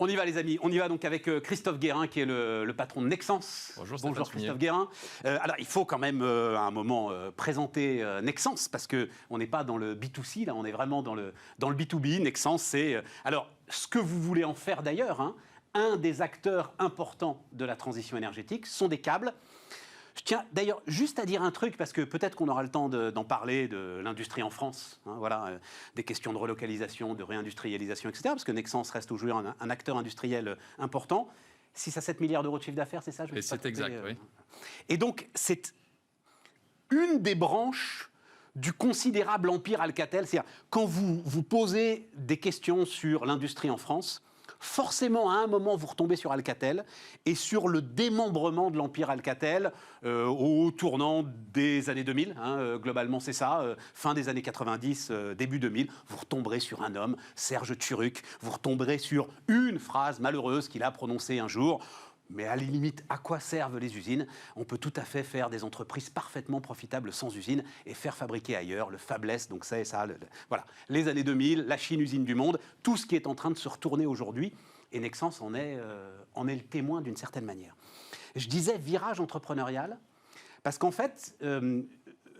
On y va les amis, on y va donc avec Christophe Guérin qui est le patron de Nexans. Bonjour Christophe Guérin. Alors il faut quand même à un moment présenter Nexans parce qu'on n'est pas dans le B2C, là on est vraiment dans le B2B. Nexans c'est... alors ce que vous voulez en faire d'ailleurs, hein, un des acteurs importants de la transition énergétique sont des câbles. Je tiens d'ailleurs juste à dire un truc, parce que peut-être qu'on aura le temps d'en parler de l'industrie en France, hein, voilà, des questions de relocalisation, de réindustrialisation, etc., parce que Nexans reste toujours un acteur industriel important. 6 à 7 milliards d'euros de chiffre d'affaires, c'est ça? C'est exact, oui. Et donc, c'est une des branches du considérable empire Alcatel. C'est-à-dire, quand vous posez des questions sur l'industrie en France, forcément, à un moment, vous retombez sur Alcatel et sur le démembrement de l'empire Alcatel au tournant des années 2000. Hein, globalement, c'est ça. Fin des années 90, début 2000. Vous retomberez sur un homme, Serge Turuc. Vous retomberez sur une phrase malheureuse qu'il a prononcée un jour. Mais à la limite, à quoi servent les usines? On peut tout à fait faire des entreprises parfaitement profitables sans usines et faire fabriquer ailleurs, le fabless, donc ça et ça. Voilà, les années 2000, la Chine, usine du monde, tout ce qui est en train de se retourner aujourd'hui. Et Nexans en est le témoin d'une certaine manière. Je disais virage entrepreneurial, parce qu'en fait,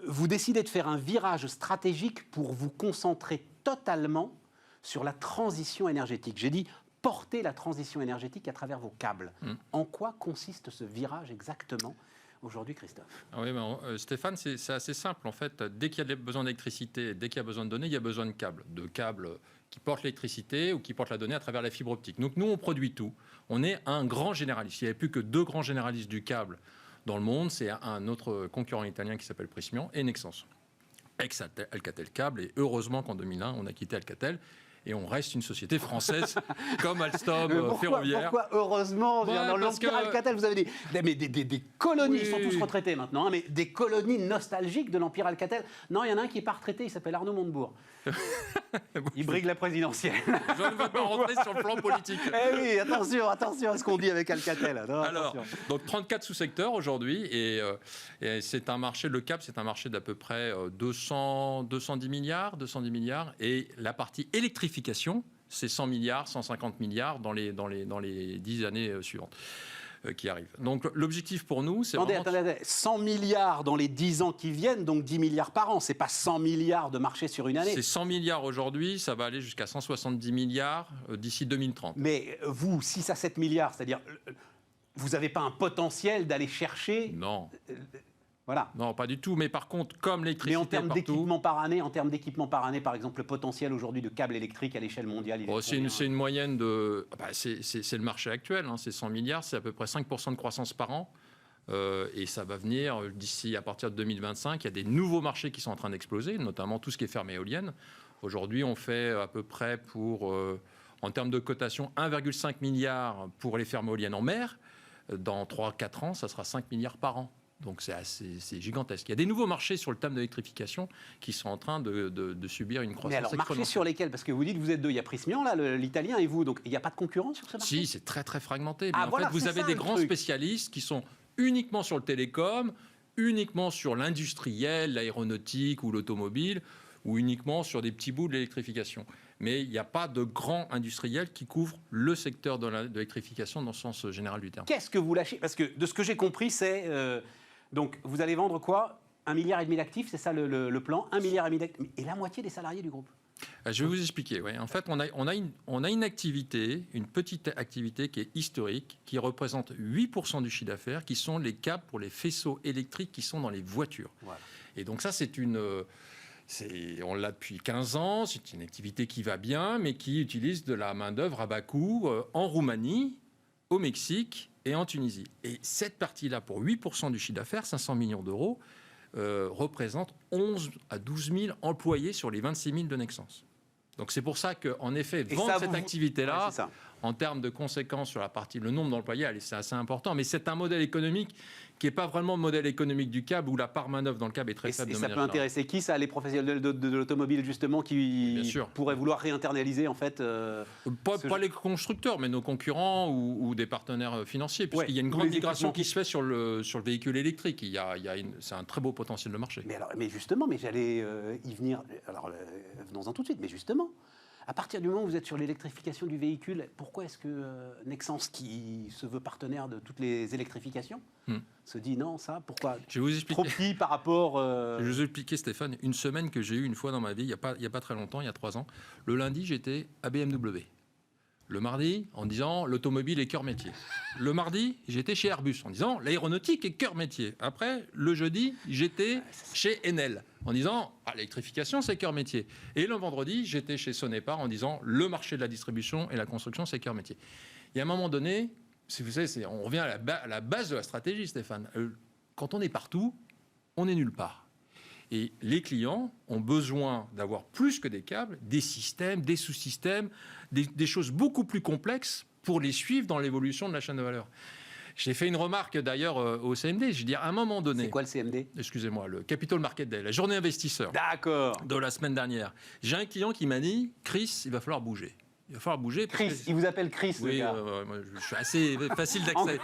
vous décidez de faire un virage stratégique pour vous concentrer totalement sur la transition énergétique. J'ai dit porter la transition énergétique à travers vos câbles. En quoi consiste ce virage exactement aujourd'hui, Christophe? Oui, Stéphane, c'est assez simple. En fait, dès qu'il y a besoin d'électricité, dès qu'il y a besoin de données, il y a besoin de câbles qui portent l'électricité ou qui portent la donnée à travers la fibre optique. Donc nous, on produit tout. On est un grand généraliste. Il n'y avait plus que 2 grands généralistes du câble dans le monde. C'est un autre concurrent italien qui s'appelle Prysmian et Nexans. Ex-Alcatel Câble. Et heureusement qu'en 2001, on a quitté Alcatel. Et on reste une société française comme Alstom, ferroviaire. Pourquoi heureusement, dans l'empire Alcatel, vous avez des colonies, oui. Ils sont tous retraités maintenant, hein, mais des colonies nostalgiques de l'empire Alcatel. Non, il y en a un qui n'est pas retraité, il s'appelle Arnaud Montebourg. Il brigue la présidentielle. Je ne veux pas rentrer sur le plan politique. Eh oui, attention à ce qu'on dit avec Alcatel. Non, alors, donc 34 sous-secteurs aujourd'hui, et c'est un marché, le câble, c'est un marché d'à peu près 210 milliards, et la partie électrification, c'est 100 milliards, 150 milliards dans les 10 années suivantes qui arrivent. Donc l'objectif pour nous, c'est Attendez, 100 milliards dans les 10 ans qui viennent, donc 10 milliards par an. C'est pas 100 milliards de marché sur une année. C'est 100 milliards aujourd'hui, ça va aller jusqu'à 170 milliards d'ici 2030. Mais vous, 6 à 7 milliards, c'est-à-dire, vous n'avez pas un potentiel d'aller chercher... Non. Voilà. Non, pas du tout. Mais par contre, comme l'électricité mais en termes d'équipement par année, par exemple, le potentiel aujourd'hui de câbles électriques à l'échelle mondiale, c'est une moyenne de... c'est le marché actuel, hein, c'est 100 milliards, c'est à peu près 5% de croissance par an. Et ça va venir d'ici, à partir de 2025. Il y a des nouveaux marchés qui sont en train d'exploser, notamment tout ce qui est ferme éolienne. Aujourd'hui, on fait à peu près pour, en termes de cotation, 1,5 milliard pour les fermes éoliennes en mer. Dans 3-4 ans, ça sera 5 milliards par an. Donc c'est gigantesque. Il y a des nouveaux marchés sur le thème de l'électrification qui sont en train de subir une croissance exponentielle. Mais alors, marchés sur lesquels? Parce que vous dites que vous êtes deux. Il y a Prysmian, là, l'italien, et vous. Donc, il n'y a pas de concurrence sur ce marché? Si, c'est très, très fragmenté. Mais voilà, en fait, vous avez des grands spécialistes qui sont uniquement sur le télécom, uniquement sur l'industriel, l'aéronautique ou l'automobile, ou uniquement sur des petits bouts de l'électrification. Mais il n'y a pas de grands industriels qui couvrent le secteur de l'électrification dans le sens général du terme. Qu'est-ce que vous lâchez? Parce que de ce que j'ai compris, c'est... donc, vous allez vendre quoi? 1,5 milliard d'actifs, c'est ça le plan? 1,5 milliard d'actifs. Et la moitié des salariés du groupe? Je vais vous expliquer. Ouais. En fait, on a une activité, une petite activité qui est historique, qui représente 8% du chiffre d'affaires, qui sont les câbles pour les faisceaux électriques qui sont dans les voitures. Voilà. Et donc ça, on l'a depuis 15 ans, c'est une activité qui va bien, mais qui utilise de la main-d'œuvre à bas coût en Roumanie, au Mexique et en Tunisie. Et cette partie-là, pour 8% du chiffre d'affaires, 500 millions d'euros, représente 11 à 12 000 employés sur les 26 000 de Nexans. Donc c'est pour ça qu'en effet, vendre cette activité-là, en termes de conséquences sur la partie, le nombre d'employés, c'est assez important. Mais c'est un modèle économique qui n'est pas vraiment le modèle économique du câble, où la part main-d'œuvre dans le câble est très faible. Et ça peut intéresser qui, ça? Les professionnels de l'automobile, justement, qui pourraient vouloir réinternaliser, en fait pas les constructeurs, mais nos concurrents ou des partenaires financiers, puisqu'il y a une grande migration qui se fait sur le véhicule électrique. C'est un très beau potentiel de marché. Mais justement, j'allais y venir. Alors, venons-en tout de suite. Mais justement, À partir du moment où vous êtes sur l'électrification du véhicule, pourquoi est-ce que Nexans, qui se veut partenaire de toutes les électrifications, se dit non, ça, pourquoi? Je vais vous expliquer. Trop petit par rapport... Je vais vous expliquer, Stéphane, une semaine que j'ai eue une fois dans ma vie, il n'y a pas très longtemps, il y a 3 ans. Le lundi, j'étais à BMW. Le mardi, en disant l'automobile est cœur métier. Le mardi, j'étais chez Airbus en disant l'aéronautique est cœur métier. Après, le jeudi, j'étais chez Enel en disant l'électrification c'est cœur métier. Et le vendredi, j'étais chez Sonepar en disant le marché de la distribution et la construction c'est cœur métier. Il y a un moment donné, vous savez, on revient à la base de la stratégie, Stéphane. Quand on est partout, on n'est nulle part. Et les clients ont besoin d'avoir plus que des câbles, des systèmes, des sous-systèmes, des choses beaucoup plus complexes pour les suivre dans l'évolution de la chaîne de valeur. J'ai fait une remarque d'ailleurs au CMD. Je dis à un moment donné... C'est quoi le CMD? Excusez-moi, le Capital Market Day, la journée investisseur. D'accord. De la semaine dernière. J'ai un client qui m'a dit « Chris, il va falloir bouger ». Il va falloir bouger. Chris, il vous appelle Chris, oui, le gars. Moi, je suis assez facile d'accès.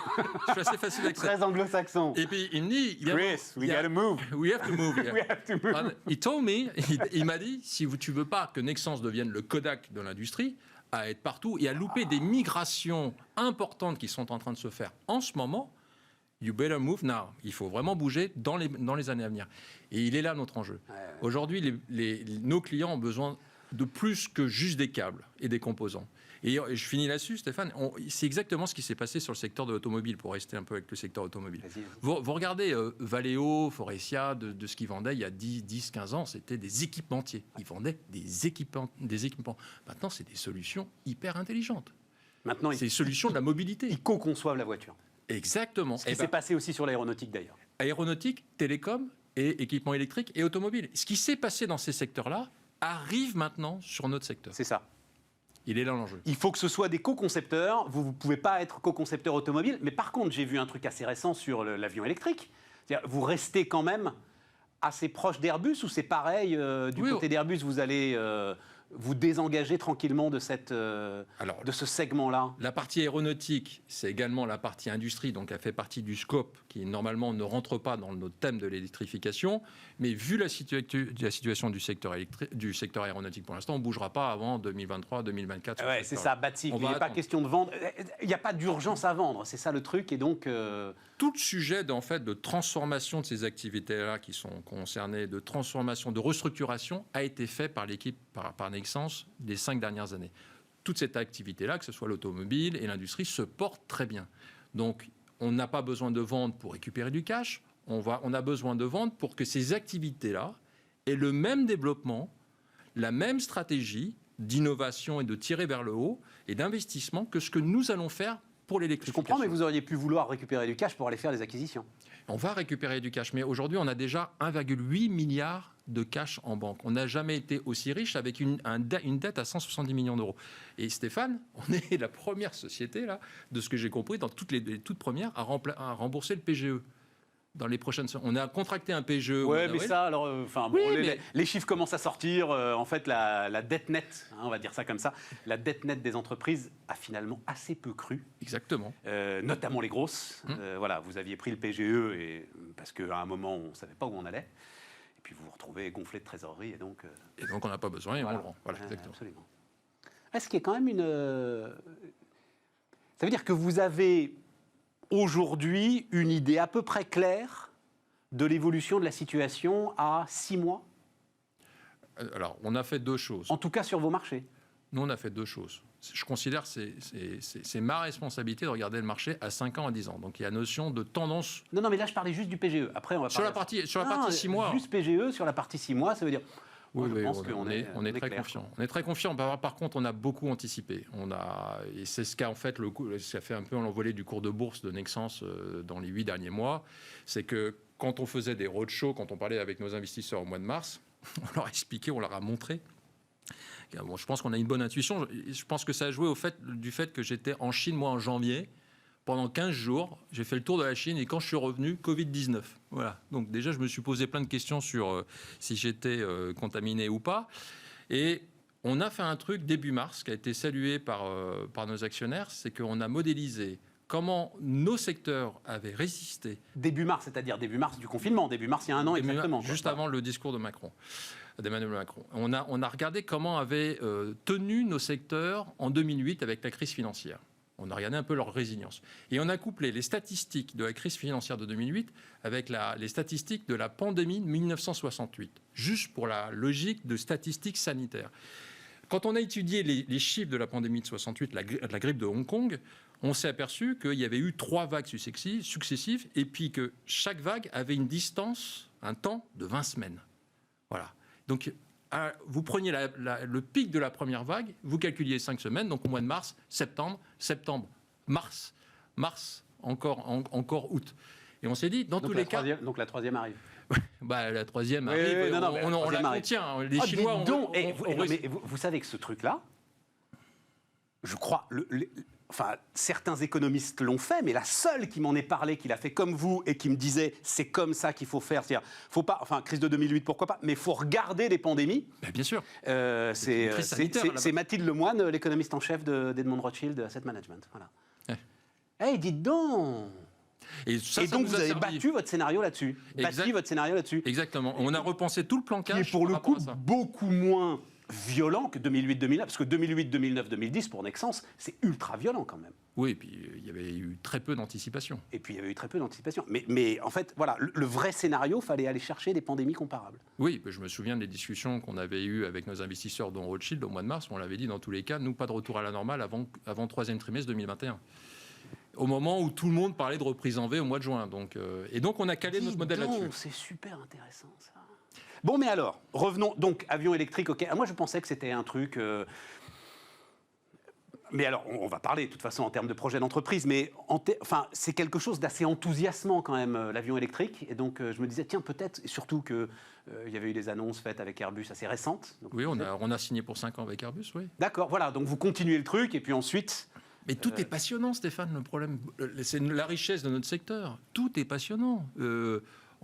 Très anglo-saxon. Et puis il me dit, Chris, we gotta move. We have to move. Yeah. We have to move. He told me, il m'a dit, si tu veux pas que Nexans devienne le Kodak de l'industrie, à être partout et à louper des migrations importantes qui sont en train de se faire en ce moment, you better move now. Il faut vraiment bouger dans les années à venir. Et il est là notre enjeu. Aujourd'hui, nos clients ont besoin de plus que juste des câbles et des composants. Et je finis là-dessus, Stéphane. C'est exactement ce qui s'est passé sur le secteur de l'automobile, pour rester un peu avec le secteur automobile. Vous regardez Valeo, Faurecia, de ce qu'ils vendaient il y a 10-15 ans, c'était des équipementiers. Ils vendaient des équipements. Maintenant, c'est des solutions hyper intelligentes. Maintenant, c'est des solutions de la mobilité. Ils co-conçoivent la voiture. Exactement. Ce qui s'est passé aussi sur l'aéronautique, d'ailleurs. Aéronautique, télécom et équipements électriques et automobiles. Ce qui s'est passé dans ces secteurs-là arrive maintenant sur notre secteur. C'est ça. Il est là l'enjeu. Il faut que ce soit des co-concepteurs. Vous ne pouvez pas être co-concepteur automobile. Mais par contre, j'ai vu un truc assez récent sur l'avion électrique. C'est-à-dire, vous restez quand même assez proche d'Airbus ou c'est pareil côté d'Airbus, vous allez vous désengager tranquillement de ce segment-là? La partie aéronautique, c'est également la partie industrie, donc elle fait partie du scope qui normalement ne rentre pas dans notre thème de l'électrification. Mais vu la situation du secteur aéronautique pour l'instant, on ne bougera pas avant 2023-2024. Ouais, c'est ça, Batsic. Il n'est pas question de vendre. Il n'y a pas d'urgence à vendre, c'est ça le truc. Et donc, tout le sujet de transformation de ces activités-là qui sont concernées, de transformation, de restructuration, a été fait par l'équipe, par Nexans, les 5 dernières années. Toute cette activité-là, que ce soit l'automobile et l'industrie, se porte très bien. Donc, on n'a pas besoin de vendre pour récupérer du cash. On a besoin de vendre pour que ces activités-là aient le même développement, la même stratégie d'innovation et de tirer vers le haut et d'investissement que ce que nous allons faire pour l'électrification. Je comprends, mais vous auriez pu vouloir récupérer du cash pour aller faire des acquisitions. On va récupérer du cash, mais aujourd'hui, on a déjà 1,8 milliard de cash en banque. On n'a jamais été aussi riche avec une dette à 170 millions d'euros. Et Stéphane, on est la première société, là, de ce que j'ai compris, dans les toutes premières, à rembourser le PGE. Dans les prochaines semaines. On a contracté un PGE. Ouais, mais ça, alors, les chiffres commencent à sortir. En fait, la dette nette, on va dire ça comme ça, la dette nette des entreprises a finalement assez peu cru. Exactement. Notamment les grosses. Voilà, vous aviez pris le PGE parce qu'à un moment, on ne savait pas où on allait. Et puis vous vous retrouvez gonflé de trésorerie. Et donc on n'a pas besoin et on le rend. Voilà, exactement. Absolument. Est-ce qu'il y a quand même ça veut dire que vous avez aujourd'hui une idée à peu près claire de l'évolution de la situation à 6 mois? Alors, on a fait 2 choses. En tout cas, sur vos marchés. Nous, on a fait 2 choses. Je considère que c'est ma responsabilité de regarder le marché à 5 ans, à 10 ans. Donc, il y a notion de tendance. Non, mais là, je parlais juste du PGE. Après, on va parler... Sur la partie 6 mois. Juste PGE, sur la partie 6 mois, ça veut dire... Oui, je pense qu'on est très confiant. On est très confiant. Par contre, on a beaucoup anticipé. Et c'est ce qu'a fait ça fait un peu l'envolée du cours de bourse de Nexans dans les 8 derniers mois. C'est que quand on faisait des roadshows, quand on parlait avec nos investisseurs au mois de mars, on leur a expliqué, on leur a montré. Bon, je pense qu'on a une bonne intuition. Je pense que ça a joué du fait que j'étais en Chine, moi, en janvier. Pendant 15 jours, j'ai fait le tour de la Chine et quand je suis revenu, Covid-19. Voilà. Donc déjà, je me suis posé plein de questions sur si j'étais contaminé ou pas. Et on a fait un truc début mars qui a été salué par nos actionnaires, c'est qu'on a modélisé comment nos secteurs avaient résisté. Début mars, c'est-à-dire début mars du confinement, début mars il y a 1 an exactement. Juste avant le discours de Macron. d'Emmanuel Macron. On a regardé comment avaient tenu nos secteurs en 2008 avec la crise financière. On a regardé un peu leur résilience. Et on a couplé les statistiques de la crise financière de 2008 avec les statistiques de la pandémie de 1968, juste pour la logique de statistiques sanitaires. Quand on a étudié les chiffres de la pandémie de 68, la grippe de Hong Kong, on s'est aperçu qu'il y avait eu 3 vagues successives et puis que chaque vague avait une distance, un temps de 20 semaines. Voilà. Donc, vous preniez le pic de la première vague, vous calculiez 5 semaines, donc au mois de mars, septembre, mars, encore août. Et on s'est dit, dans tous les cas... Donc la troisième arrive. La troisième arrive, on la contient. Les Chinois vous savez que ce truc-là, je crois... certains économistes l'ont fait, mais la seule qui m'en ait parlé, qui l'a fait comme vous et qui me disait c'est comme ça qu'il faut faire, c'est-à-dire faut pas, crise de 2008 pourquoi pas, mais il faut regarder les pandémies. Bien sûr. C'est Mathilde Lemoine, l'économiste en chef d'Edmond Rothschild Asset Management. Voilà. Dites donc. Et donc vous avez battu votre scénario là-dessus. Exactement. On a repensé tout le plan cash. Qui est pour le coup beaucoup moins violent que 2008-2009, parce que 2008, 2009, 2010, pour Nexans, c'est ultra violent quand même. Oui, et puis il y avait eu très peu d'anticipation. Mais en fait, voilà, le vrai scénario, il fallait aller chercher des pandémies comparables. Oui, je me souviens des discussions qu'on avait eues avec nos investisseurs dont Rothschild au mois de mars, où on l'avait dit dans tous les cas, nous, pas de retour à la normale avant le 3e trimestre 2021. Au moment où tout le monde parlait de reprise en V au mois de juin. Et donc on a calé notre modèle là-dessus. C'est super intéressant ça. Bon, mais alors, revenons. Donc, avion électrique, ok. Moi, je pensais que c'était un truc... Mais alors, on va parler, de toute façon, en termes de projet d'entreprise, mais c'est quelque chose d'assez enthousiasmant, quand même, l'avion électrique. Et donc, je me disais, tiens, peut-être, surtout qu'il y avait eu des annonces faites avec Airbus assez récentes. Donc, oui, on a signé pour 5 ans avec Airbus, oui. D'accord, voilà. Donc, vous continuez le truc, et puis ensuite... Mais tout est passionnant, Stéphane, le problème. C'est la richesse de notre secteur. Tout est passionnant.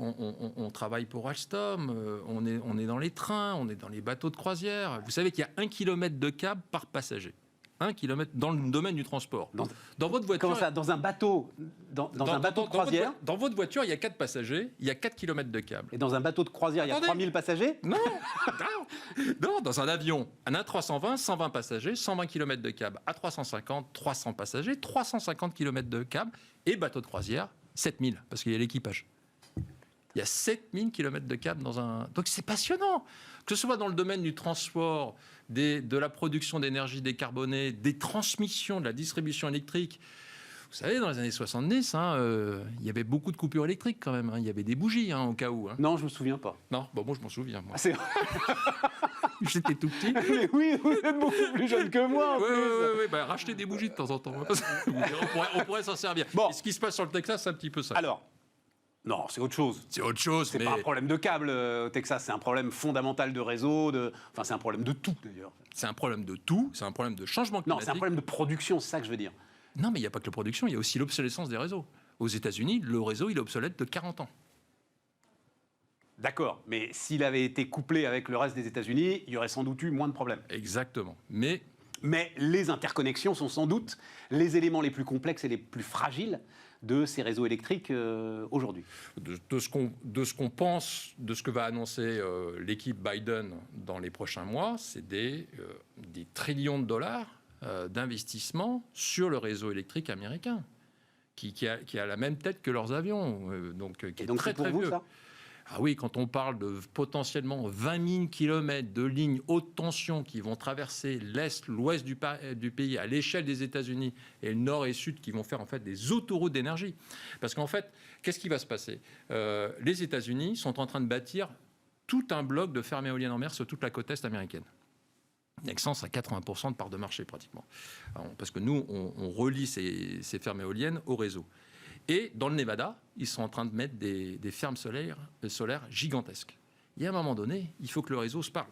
On travaille pour Alstom, on est dans les trains, on est dans les bateaux de croisière. Vous savez qu'il y a 1 km de câble par passager. 1 km dans le domaine du transport. Dans votre voiture... Comment ça ? Dans un bateau un bateau de croisière dans votre voiture, il y a 4 passagers, il y a 4 km de câble. Et dans un bateau de croisière, il y a 3000 passagers ? Non, dans un avion, un A320, 120 passagers, 120 km de câble. A350, 300 passagers, 350 km de câble. Et bateau de croisière, 7000, parce qu'il y a l'équipage. Il y a 7000 km de câble dans un... Donc c'est passionnant. Que ce soit dans le domaine du transport, de la production d'énergie décarbonée, des transmissions, de la distribution électrique. Vous savez, dans les années 70, il y avait beaucoup de coupures électriques quand même. Il y avait des bougies au cas où. Non, je ne me souviens pas. Non, moi je m'en souviens. Moi. C'est... J'étais tout petit. Mais oui, vous êtes beaucoup plus jeune que moi. Oui. Rachetez des bougies de temps en temps. On pourrait s'en servir. Bon. Et ce qui se passe sur le Texas, c'est un petit peu ça. Alors, non, c'est autre chose. C'est pas un problème de câble au Texas, c'est un problème fondamental de réseau, c'est un problème de tout d'ailleurs. C'est un problème de tout, c'est un problème de changement climatique. Non, c'est un problème de production, c'est ça que je veux dire. Non, mais il n'y a pas que la production, il y a aussi l'obsolescence des réseaux. Aux États-Unis, le réseau, il est obsolète de 40 ans. D'accord, mais s'il avait été couplé avec le reste des États-Unis, il y aurait sans doute eu moins de problèmes. Exactement, mais les interconnexions sont sans doute les éléments les plus complexes et les plus fragiles de ces réseaux électriques aujourd'hui. De ce qu'on pense, de ce que va annoncer l'équipe Biden dans les prochains mois, c'est des trillions de dollars d'investissement sur le réseau électrique américain, qui a la même tête que leurs avions, qui est donc très, très vieux. Ça Ah oui, quand on parle de potentiellement 20 000 km de lignes haute tension qui vont traverser l'Est, l'Ouest du pays à l'échelle des États-Unis et le Nord et le Sud qui vont faire en fait des autoroutes d'énergie. Parce qu'en fait, qu'est-ce qui va se passer ? Les États-Unis sont en train de bâtir tout un bloc de fermes éoliennes en mer sur toute la côte Est américaine. Nexans a 80% de part de marché pratiquement. Alors, parce que nous, on relie ces fermes éoliennes au réseau. Et dans le Nevada, ils sont en train de mettre des fermes solaires gigantesques. Et à un moment donné, il faut que le réseau se parle.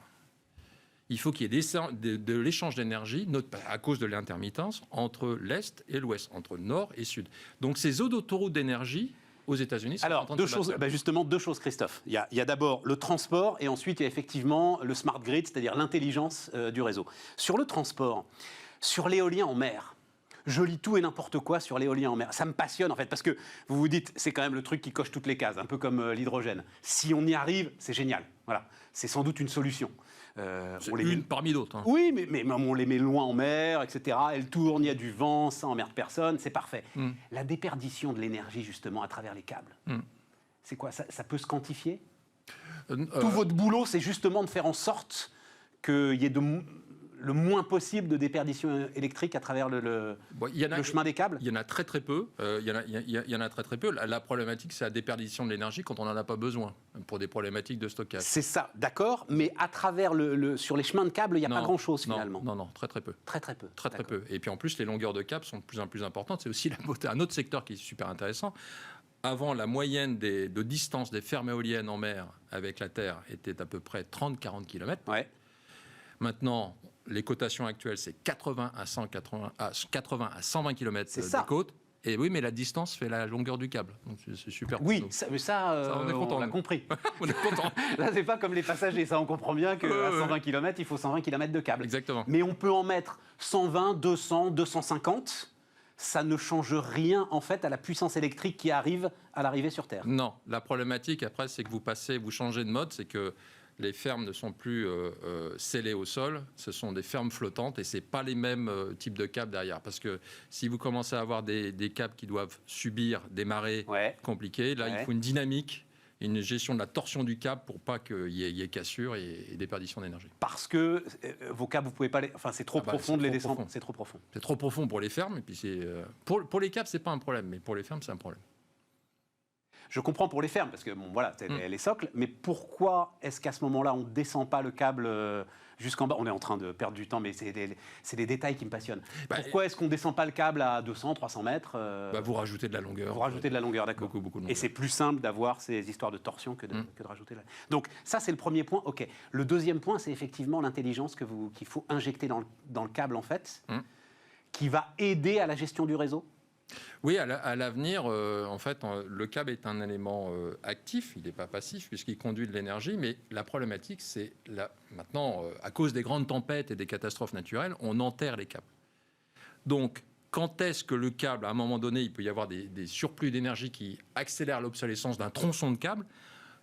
Il faut qu'il y ait de l'échange d'énergie, à cause de l'intermittence, entre l'Est et l'Ouest, entre Nord et Sud. Donc ces eaux d'autoroute d'énergie aux États-Unis sont en train de se bâtir. Justement, 2 choses, Christophe. Il y a d'abord le transport et ensuite il y a effectivement le smart grid, c'est-à-dire l'intelligence du réseau. Sur le transport, sur l'éolien en mer, Je lis tout et n'importe quoi sur l'éolien en mer. Ça me passionne en fait, parce que vous vous dites, c'est quand même le truc qui coche toutes les cases, un peu comme l'hydrogène. Si on y arrive, c'est génial. Voilà, c'est sans doute une solution. C'est une parmi d'autres. Hein. Oui, mais on les met loin en mer, etc. Elles tournent, il y a du vent, ça emmerde personne, c'est parfait. La déperdition de l'énergie, justement, à travers les câbles, c'est quoi ça peut se quantifier Tout votre boulot, c'est justement de faire en sorte qu'il y ait le moins possible de déperdition électrique à travers le chemin des câbles. Il y en a très très peu. Il y en a très très peu. La problématique, c'est la déperdition de l'énergie quand on n'en a pas besoin, pour des problématiques de stockage. C'est ça, d'accord, mais à travers sur les chemins de câbles, il n'y a pas grand-chose finalement. Non, très très peu. Très très peu. Très très peu. Et puis en plus, les longueurs de câbles sont de plus en plus importantes. C'est aussi un autre secteur qui est super intéressant. Avant, la moyenne de distance des fermes éoliennes en mer avec la Terre était à peu près 30-40 km. Ouais. Maintenant, les cotations actuelles, c'est 80 à 120 km de côte. Et oui, mais la distance fait la longueur du câble. Donc c'est super. Oui, ça on est content. On l'a compris. On est content. Là, c'est pas comme les passagers. Ça, on comprend bien qu'à 120 km, il faut 120 km de câble. Exactement. Mais on peut en mettre 120, 200, 250. Ça ne change rien, en fait, à la puissance électrique qui arrive à l'arrivée sur Terre. Non. La problématique, après, c'est que vous changez de mode. C'est que les fermes ne sont plus scellées au sol, ce sont des fermes flottantes et ce n'est pas les mêmes types de câbles derrière. Parce que si vous commencez à avoir des câbles qui doivent subir des marées compliquées, là, il faut une dynamique, une gestion de la torsion du câble pour pas qu'il y ait cassure et déperdition d'énergie. Parce que vos câbles, vous pouvez pas les... Enfin, c'est trop profond de les descendre. C'est trop profond. C'est trop profond pour les fermes. Et puis pour les câbles, c'est pas un problème, mais pour les fermes, c'est un problème. Je comprends pour les fermes, parce que bon, voilà, c'est les socles, mais pourquoi est-ce qu'à ce moment-là, on ne descend pas le câble jusqu'en bas ? On est en train de perdre du temps, mais c'est des détails qui me passionnent. Pourquoi est-ce qu'on ne descend pas le câble à 200, 300 mètres Vous rajoutez de la longueur. Vous rajoutez de la longueur, d'accord. Beaucoup de longueur. Et c'est plus simple d'avoir ces histoires de torsion que de rajouter la... Donc ça, c'est le premier point. OK. Le deuxième point, c'est effectivement l'intelligence qu'il faut injecter dans le câble, en fait, qui va aider à la gestion du réseau. Oui, à l'avenir, en fait, le câble est un élément actif, il n'est pas passif puisqu'il conduit de l'énergie, mais la problématique, c'est maintenant, à cause des grandes tempêtes et des catastrophes naturelles, on enterre les câbles. Donc, quand est-ce que le câble, à un moment donné, il peut y avoir des surplus d'énergie qui accélèrent l'obsolescence d'un tronçon de câble,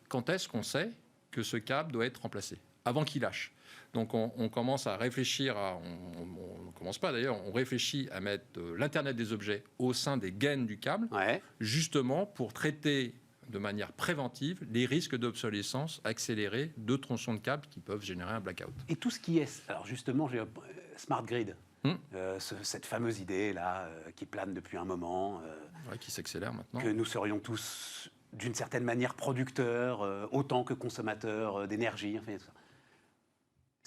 quand est-ce qu'on sait que ce câble doit être remplacé ? Avant qu'il lâche. Donc on commence à réfléchir, on ne commence pas d'ailleurs, on réfléchit à mettre l'Internet des objets au sein des gaines du câble, justement pour traiter de manière préventive les risques d'obsolescence accélérée de tronçons de câbles qui peuvent générer un blackout. Et tout ce qui est, alors justement, j'ai Smart Grid, cette fameuse idée-là qui plane depuis un moment, qui s'accélère maintenant. Que nous serions tous, d'une certaine manière, producteurs, autant que consommateurs d'énergie, enfin, tout ça.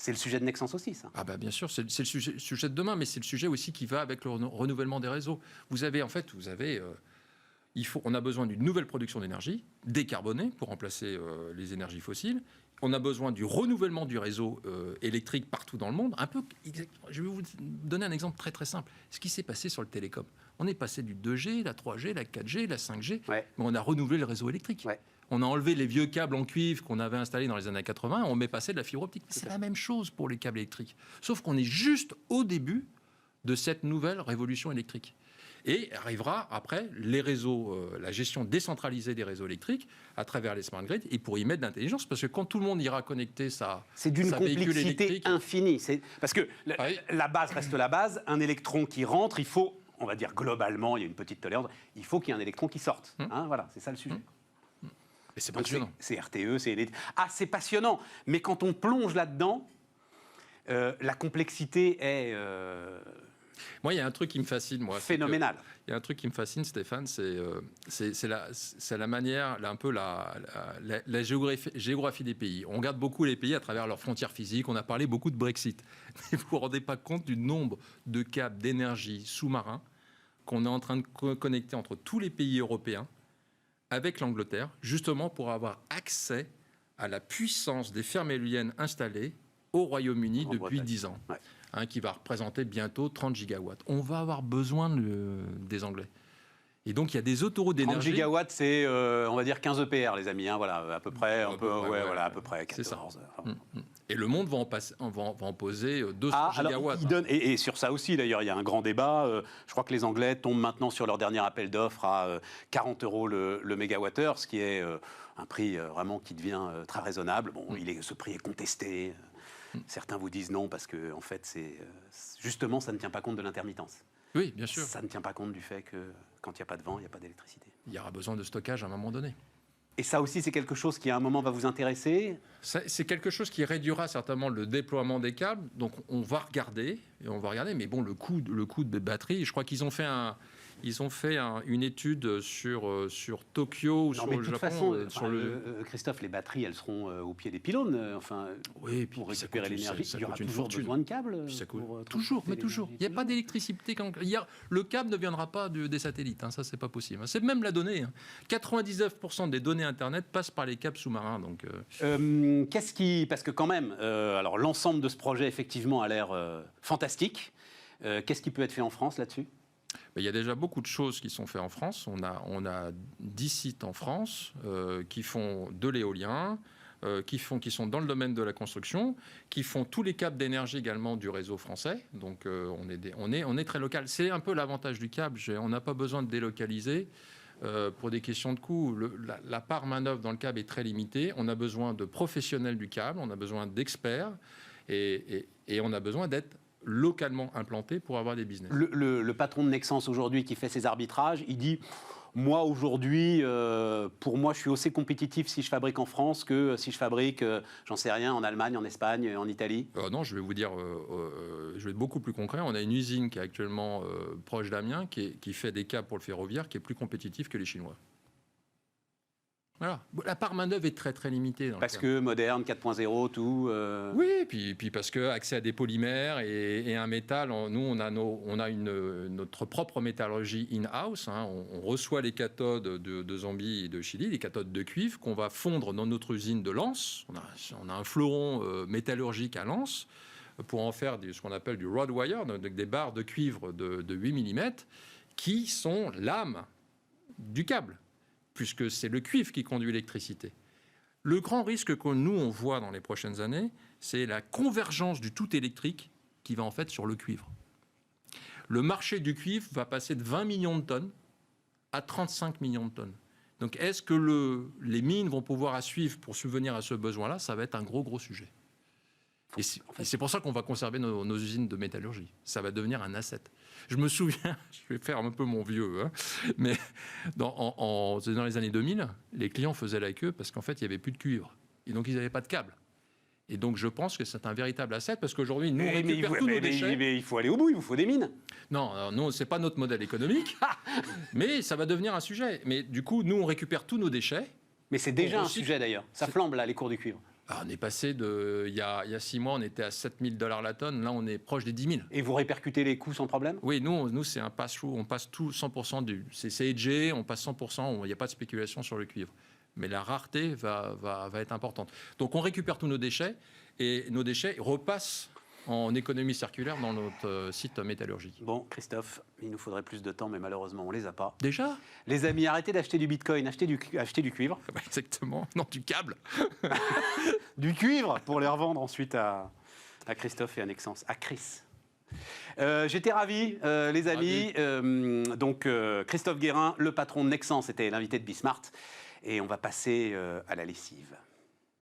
C'est le sujet de Nexans aussi, ça. Ah bien sûr, c'est le sujet de demain, mais c'est le sujet aussi qui va avec le renouvellement des réseaux. On a besoin d'une nouvelle production d'énergie, décarbonée, pour remplacer les énergies fossiles. On a besoin du renouvellement du réseau électrique partout dans le monde. Je vais vous donner un exemple très très simple. Ce qui s'est passé sur le télécom. On est passé du 2G, la 3G, la 4G, la 5G, mais on a renouvelé le réseau électrique. On a enlevé les vieux câbles en cuivre qu'on avait installés dans les années 80, on met passé de la fibre optique. C'est la même chose pour les câbles électriques. Sauf qu'on est juste au début de cette nouvelle révolution électrique. Et arrivera après les réseaux, la gestion décentralisée des réseaux électriques à travers les smart grids, et pour y mettre de l'intelligence, parce que quand tout le monde ira connecter c'est d'une complexité infinie. Parce que la base reste la base. Un électron qui rentre, il faut, on va dire globalement, il y a une petite tolérance, il faut qu'il y ait un électron qui sorte. Voilà, c'est ça le sujet. Et c'est passionnant. C'est RTE, c'est passionnant. Mais quand on plonge là-dedans, la complexité est... Moi, il y a un truc qui me fascine, phénoménal. Il y a un truc qui me fascine, Stéphane, c'est la manière, un peu la géographie des pays. On regarde beaucoup les pays à travers leurs frontières physiques. On a parlé beaucoup de Brexit. Mais vous ne vous rendez pas compte du nombre de câbles d'énergie sous-marins qu'on est en train de connecter entre tous les pays européens avec l'Angleterre, justement pour avoir accès à la puissance des fermes éoliennes installées au Royaume-Uni depuis 10 ans. Qui va représenter bientôt 30 gigawatts. On va avoir besoin des Anglais. Et donc, il y a des autoroutes 30 d'énergie. gigawatts, c'est, on va dire, 15 EPR, les amis. Hein, voilà, à peu près, Ouais, à peu près c'est 14. ça. Et le monde va en poser 200 Alors, gigawatts. et sur ça aussi, d'ailleurs, il y a un grand débat. Je crois que les Anglais tombent maintenant sur leur dernier appel d'offres à 40 € le mégawattheure, ce qui est un prix vraiment qui devient très raisonnable. Bon, ce prix est contesté. Certains vous disent non parce que, en fait, justement, ça ne tient pas compte de l'intermittence. Oui, bien sûr. Ça ne tient pas compte du fait que quand il n'y a pas de vent, il n'y a pas d'électricité. Il y aura besoin de stockage à un moment donné. Et ça aussi, c'est quelque chose qui, à un moment, va vous intéresser. C'est quelque chose qui réduira certainement le déploiement des câbles. Donc, on va regarder. Mais bon, le coût de batterie, je crois qu'ils ont fait une étude sur Tokyo ou Non, sur mais le de toute Japon. façon, Christophe, les batteries, elles seront au pied des pylônes. Oui, pour récupérer l'énergie, il y aura une toujours fortune. besoin de câbles. Toujours. Il n'y a pas d'électricité. Le câble ne viendra pas des satellites. Ça, c'est pas possible. C'est même la donnée. 99% des données Internet passent par les câbles sous-marins. Donc, parce que quand même, alors l'ensemble de ce projet effectivement a l'air fantastique. Qu'est-ce qui peut être fait en France là-dessus ? Il y a déjà beaucoup de choses qui sont faites en France. On a 10 sites en France qui font de l'éolien, qui sont dans le domaine de la construction, qui font tous les câbles d'énergie également du réseau français. Donc on est très local. C'est un peu l'avantage du câble. On n'a pas besoin de délocaliser. Pour des questions de coût, la part main-d'œuvre dans le câble est très limitée. On a besoin de professionnels du câble, on a besoin d'experts et on a besoin d'être localement implanté pour avoir des business. Le patron de Nexans aujourd'hui qui fait ses arbitrages, il dit moi aujourd'hui, pour moi, je suis aussi compétitif si je fabrique en France que si je fabrique, j'en sais rien, en Allemagne, en Espagne, en Italie. Non, je vais vous dire, je vais être beaucoup plus concret. On a une usine qui est actuellement proche d'Amiens, qui fait des câbles pour le ferroviaire, qui est plus compétitif que les Chinois. Voilà. La part main-d'œuvre est très très limitée. Parce que moderne, 4.0, tout. Oui, puis parce que accès à des polymères et un métal. Nous, on a notre propre métallurgie in-house. On reçoit les cathodes de Zambie et de Chili, les cathodes de cuivre qu'on va fondre dans notre usine de Lens. On a un fleuron métallurgique à Lens pour en faire ce qu'on appelle du rod wire, donc des barres de cuivre de 8 mm, qui sont l'âme du câble, puisque c'est le cuivre qui conduit l'électricité. Le grand risque que nous, on voit dans les prochaines années, c'est la convergence du tout électrique qui va en fait sur le cuivre. Le marché du cuivre va passer de 20 millions de tonnes à 35 millions de tonnes. Donc, est-ce que les mines vont pouvoir suivre pour subvenir à ce besoin-là ? Ça va être un gros sujet. Et c'est pour ça qu'on va conserver nos usines de métallurgie. Ça va devenir un asset. Je me souviens, je vais faire un peu mon vieux, mais dans les années 2000, les clients faisaient la queue parce qu'en fait, il n'y avait plus de cuivre. Et donc, ils n'avaient pas de câble. Et donc, je pense que c'est un véritable asset parce qu'aujourd'hui, nous, on récupère tous nos déchets. Mais il faut aller au bout, il vous faut des mines. Non, non, ce n'est pas notre modèle économique, mais ça va devenir un sujet. Mais du coup, nous, on récupère tous nos déchets. Mais c'est déjà un sujet d'ailleurs. Ça flambe là, les cours du cuivre. On est passé il y a 6 mois, on était à 7 000 $ la tonne. Là, on est proche des 10 000. Et vous répercutez les coûts sans problème ? Oui, nous c'est un pass-through. On passe tout 100% c'est hedgé, on passe 100%. Il n'y a pas de spéculation sur le cuivre. Mais la rareté va être importante. Donc, on récupère tous nos déchets et nos déchets repassent en économie circulaire dans notre site métallurgique. Bon, Christophe, il nous faudrait plus de temps, mais malheureusement, on ne les a pas. Déjà ? Les amis, arrêtez d'acheter du bitcoin, achetez du cuivre. Exactement. Non, du câble. Du cuivre pour les revendre ensuite à Christophe et à Nexans. À Chris. J'étais ravi, les amis. Donc, Christophe Guérin, le patron de Nexans, était l'invité de Bismart. Et on va passer à la lessive.